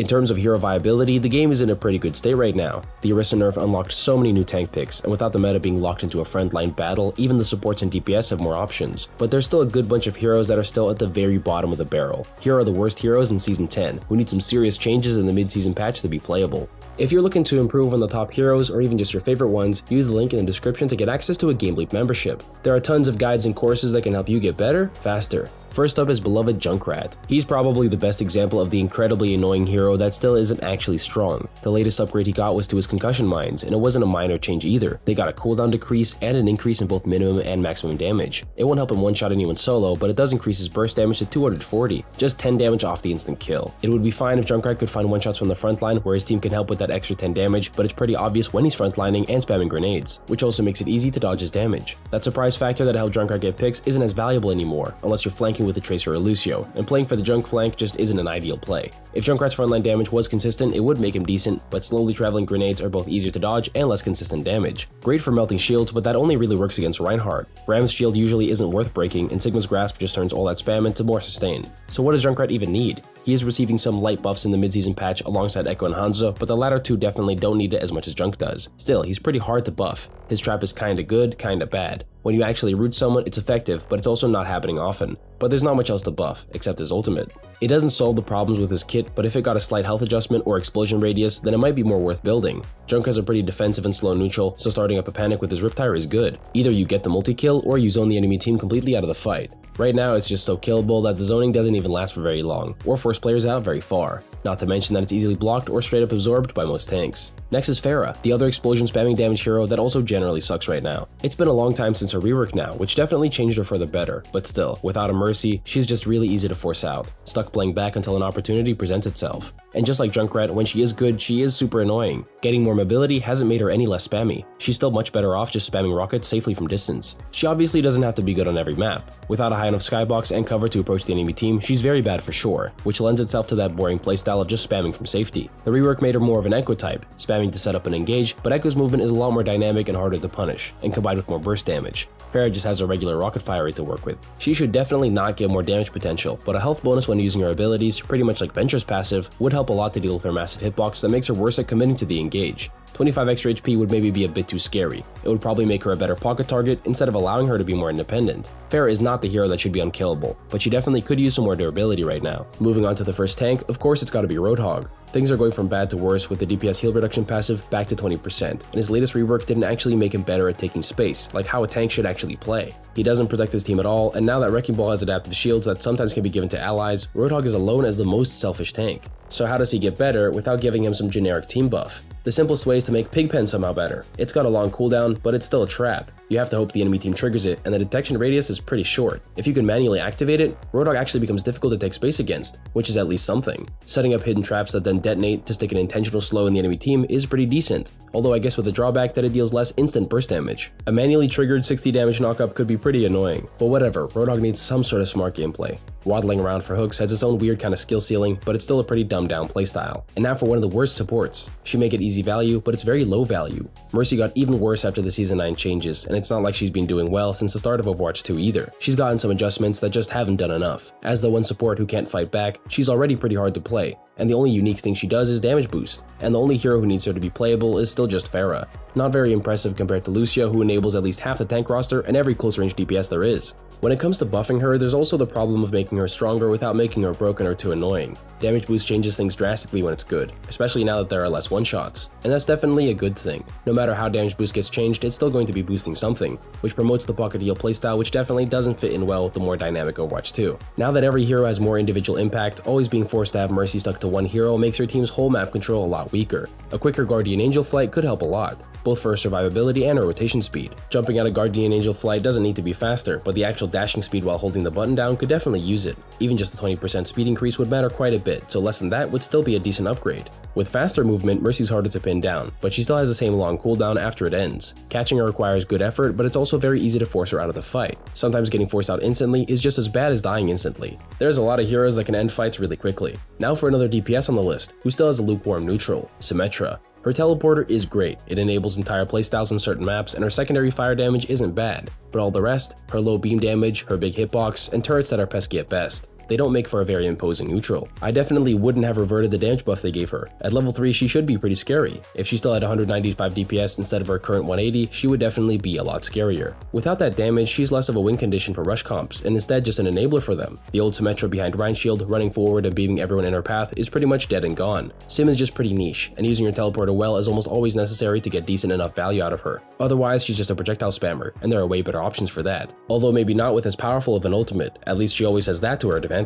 In terms of hero viability, the game is in a pretty good state right now. The Aressa nerf unlocked so many new tank picks, and without the meta being locked into a frontline battle, even the supports and DPS have more options. But there's still a good bunch of heroes that are still at the very bottom of the barrel. Here are the worst heroes in Season 10, who need some serious changes in the mid-season patch to be playable. If you're looking to improve on the top heroes or even just your favorite ones, use the link in the description to get access to a GameLeap membership. There are tons of guides and courses that can help you get better, faster. First up is beloved Junkrat. He's probably the best example of the incredibly annoying hero that still isn't actually strong. The latest upgrade he got was to his concussion mines, and it wasn't a minor change either. They got a cooldown decrease and an increase in both minimum and maximum damage. It won't help him one-shot anyone solo, but it does increase his burst damage to 240, just 10 damage off the instant kill. It would be fine if Junkrat could find one-shots from the front line where his team can help with that extra 10 damage, but it's pretty obvious when he's frontlining and spamming grenades, which also makes it easy to dodge his damage. That surprise factor that helped Junkrat get picks isn't as valuable anymore, unless you're flanking with a Tracer or Lucio, and playing for the junk flank just isn't an ideal play. If Junkrat's frontline damage was consistent, it would make him decent, but slowly traveling grenades are both easier to dodge and less consistent damage. Great for melting shields, but that only really works against Reinhardt. Ram's shield usually isn't worth breaking, and Sigma's grasp just turns all that spam into more sustain. So what does Junkrat even need? He is receiving some light buffs in the mid-season patch alongside Echo and Hanzo, but the latter two definitely don't need it as much as Junk does. Still, he's pretty hard to buff. His trap is kinda good, kinda bad. When you actually root someone, it's effective, but it's also not happening often. But there's not much else to buff, except his ultimate. It doesn't solve the problems with his kit, but if it got a slight health adjustment or explosion radius, then it might be more worth building. Junk has a pretty defensive and slow neutral, so starting up a panic with his Riptire is good. Either you get the multi-kill, or you zone the enemy team completely out of the fight. Right now, it's just so killable that the zoning doesn't even last for very long, or force players out very far. Not to mention that it's easily blocked or straight up absorbed by most tanks. Next is Farah, the other explosion spamming damage hero that also generally sucks right now. It's been a long time since her rework now, which definitely changed her for the better, but still, without a mercy, she's just really easy to force out, stuck playing back until an opportunity presents itself. And just like Junkrat, when she is good, she is super annoying. Getting more mobility hasn't made her any less spammy. She's still much better off just spamming rockets safely from distance. She obviously doesn't have to be good on every map. Without a high enough skybox and cover to approach the enemy team, she's very bad for sure, which lends itself to that boring playstyle of just spamming from safety. The rework made her more of an Echo type, spamming to set up and engage, but Echo's movement is a lot more dynamic and harder to punish, and combined with more burst damage. Farah just has a regular rocket fire rate to work with. She should definitely not get more damage potential, but a health bonus when using her abilities, pretty much like Venture's passive, would help a lot to deal with her massive hitbox that makes her worse at committing to the engage. 25 extra HP would maybe be a bit too scary. It would probably make her a better pocket target instead of allowing her to be more independent. Farah is not the hero that should be unkillable, but she definitely could use some more durability right now. Moving on to the first tank, of course it's gotta be Roadhog. Things are going from bad to worse with the DPS heal reduction passive back to 20%, and his latest rework didn't actually make him better at taking space, like how a tank should actually play. He doesn't protect his team at all, and now that Wrecking Ball has adaptive shields that sometimes can be given to allies, Roadhog is alone as the most selfish tank. So how does he get better without giving him some generic team buff? The simplest way is to make Pigpen somehow better. It's got a long cooldown, but it's still a trap. You have to hope the enemy team triggers it, and the detection radius is pretty short. If you can manually activate it, Roadhog actually becomes difficult to take space against, which is at least something. Setting up hidden traps that then detonate to stick an intentional slow in the enemy team is pretty decent, although I guess with the drawback that it deals less instant burst damage. A manually triggered 60 damage knockup could be pretty annoying, but whatever, Roadhog needs some sort of smart gameplay. Waddling around for hooks has its own weird kind of skill ceiling, but it's still a pretty dumbed down playstyle. And now for one of the worst supports. She may get easy value, but it's very low value. Mercy got even worse after the Season 9 changes, and it's not like she's been doing well since the start of Overwatch 2 either. She's gotten some adjustments that just haven't done enough. As the one support who can't fight back, she's already pretty hard to play, and the only unique thing she does is damage boost, and the only hero who needs her to be playable is still just Farah. Not very impressive compared to Lucio, who enables at least half the tank roster and every close range DPS there is. When it comes to buffing her, there's also the problem of making her stronger without making her broken or too annoying. Damage boost changes things drastically when it's good, especially now that there are less one-shots, and that's definitely a good thing. No matter how damage boost gets changed, it's still going to be boosting something, which promotes the pocket heal playstyle, which definitely doesn't fit in well with the more dynamic Overwatch 2. Now that every hero has more individual impact, always being forced to have Mercy stuck to one hero makes her team's whole map control a lot weaker. A quicker Guardian Angel flight could help a lot, both for her survivability and her rotation speed. Jumping out of Guardian Angel flight doesn't need to be faster, but the actual dashing speed while holding the button down could definitely use it. Even just a 20% speed increase would matter quite a bit, so less than that would still be a decent upgrade. With faster movement, Mercy's harder to pin down, but she still has the same long cooldown after it ends. Catching her requires good effort, but it's also very easy to force her out of the fight. Sometimes getting forced out instantly is just as bad as dying instantly. There's a lot of heroes that can end fights really quickly. Now for another DPS on the list, who still has a lukewarm neutral, Symmetra. Her teleporter is great, it enables entire playstyles on certain maps, and her secondary fire damage isn't bad, but all the rest, her low beam damage, her big hitbox, and turrets that are pesky at best. they don't make for a very imposing neutral. I definitely wouldn't have reverted the damage buff they gave her. At level 3 she should be pretty scary. If she still had 195 DPS instead of her current 180, she would definitely be a lot scarier. Without that damage, she's less of a win condition for rush comps, and instead just an enabler for them. The old Symmetra behind Rhine Shield, running forward and beaming everyone in her path, is pretty much dead and gone. Sim is just pretty niche, and using your teleporter well is almost always necessary to get decent enough value out of her. Otherwise, she's just a projectile spammer, and there are way better options for that. Although maybe not with as powerful of an ultimate, at least she always has that to her advantage.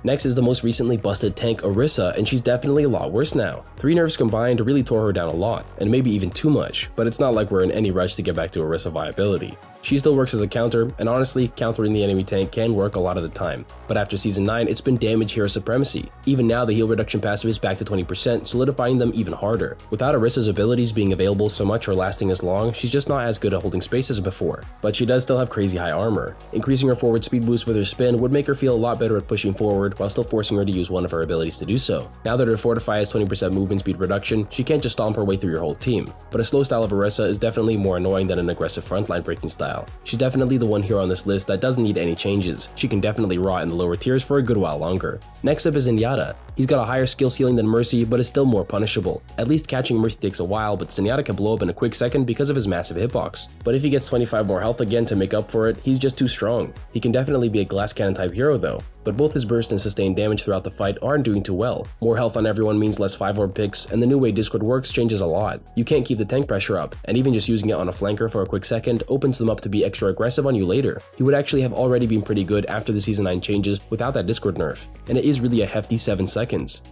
Next is the most recently busted tank Aressa, and she's definitely a lot worse now. 3 nerfs combined really tore her down a lot, and maybe even too much, but it's not like we're in any rush to get back to Aressa viability. She still works as a counter, and honestly, countering the enemy tank can work a lot of the time. But after Season 9, it's been damage hero supremacy. Even now, the heal reduction passive is back to 20%, solidifying them even harder. Without Aressa's abilities being available so much or lasting as long, she's just not as good at holding space as before. But she does still have crazy high armor. Increasing her forward speed boost with her spin would make her feel a lot better at pushing forward, while still forcing her to use one of her abilities to do so. Now that her Fortify has 20% movement speed reduction, she can't just stomp her way through your whole team. But a slow style of Aressa is definitely more annoying than an aggressive frontline breaking style. She's definitely the one hero on this list that doesn't need any changes. She can definitely rot in the lower tiers for a good while longer. Next up is Inat. He's got a higher skill ceiling than Mercy, but is still more punishable. At least catching Mercy takes a while, but Zenyatta can blow up in a quick second because of his massive hitbox. But if he gets 25 more health again to make up for it, he's just too strong. He can definitely be a glass cannon type hero though, but both his burst and sustained damage throughout the fight aren't doing too well. More health on everyone means less 5-orb picks, and the new way Discord works changes a lot. You can't keep the tank pressure up, and even just using it on a flanker for a quick second opens them up to be extra aggressive on you later. He would actually have already been pretty good after the Season 9 changes without that Discord nerf, and it is really a hefty 7 seconds.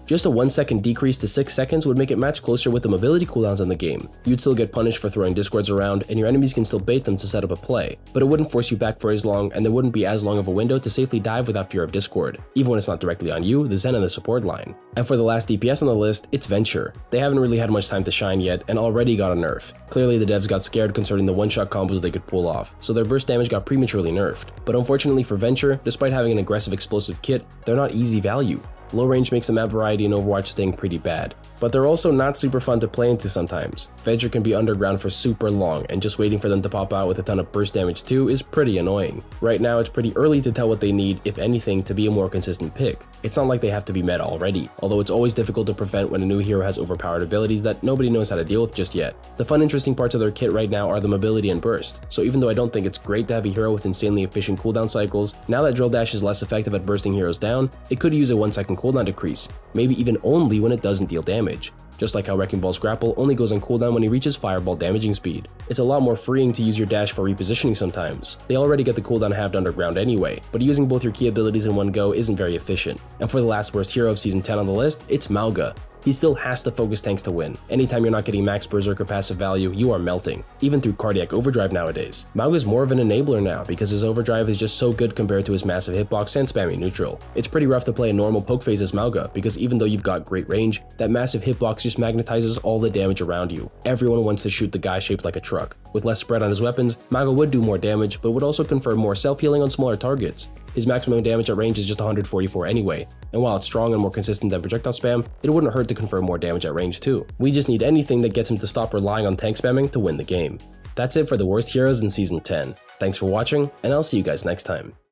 Just a 1 second decrease to 6 seconds would make it match closer with the mobility cooldowns in the game. You'd still get punished for throwing Discords around, and your enemies can still bait them to set up a play, but it wouldn't force you back for as long, and there wouldn't be as long of a window to safely dive without fear of Discord, even when it's not directly on you, the Zen and the support line. And for the last DPS on the list, it's Venture. They haven't really had much time to shine yet, and already got a nerf. Clearly the devs got scared concerning the one-shot combos they could pull off, so their burst damage got prematurely nerfed. But unfortunately for Venture, despite having an aggressive explosive kit, they're not easy value. Low range makes the map variety in Overwatch staying pretty bad, but they're also not super fun to play into sometimes. Venture can be underground for super long, and just waiting for them to pop out with a ton of burst damage too is pretty annoying. Right now it's pretty early to tell what they need, if anything, to be a more consistent pick. It's not like they have to be meta already, although it's always difficult to prevent when a new hero has overpowered abilities that nobody knows how to deal with just yet. The fun interesting parts of their kit right now are the mobility and burst, so even though I don't think it's great to have a hero with insanely efficient cooldown cycles, now that Drill Dash is less effective at bursting heroes down, it could use a 1 second cooldown decrease, maybe even only when it doesn't deal damage. Just like how Wrecking Ball's grapple only goes on cooldown when he reaches Fireball damaging speed. It's a lot more freeing to use your dash for repositioning sometimes. They already get the cooldown halved underground anyway, but using both your key abilities in one go isn't very efficient. And for the last worst hero of Season 10 on the list, it's Malga. He still has to focus tanks to win. Anytime you're not getting max berserker passive value, you are melting, even through cardiac overdrive nowadays. Malga's more of an enabler now because his overdrive is just so good compared to his massive hitbox and spammy neutral. It's pretty rough to play a normal poke phase as Malga because even though you've got great range, that massive hitbox just magnetizes all the damage around you. Everyone wants to shoot the guy shaped like a truck. With less spread on his weapons, Malga would do more damage, but would also confer more self-healing on smaller targets. His maximum damage at range is just 144 anyway, and while it's strong and more consistent than projectile spam, it wouldn't hurt to confer more damage at range too. We just need anything that gets him to stop relying on tank spamming to win the game. That's it for the worst heroes in Season 10. Thanks for watching, and I'll see you guys next time.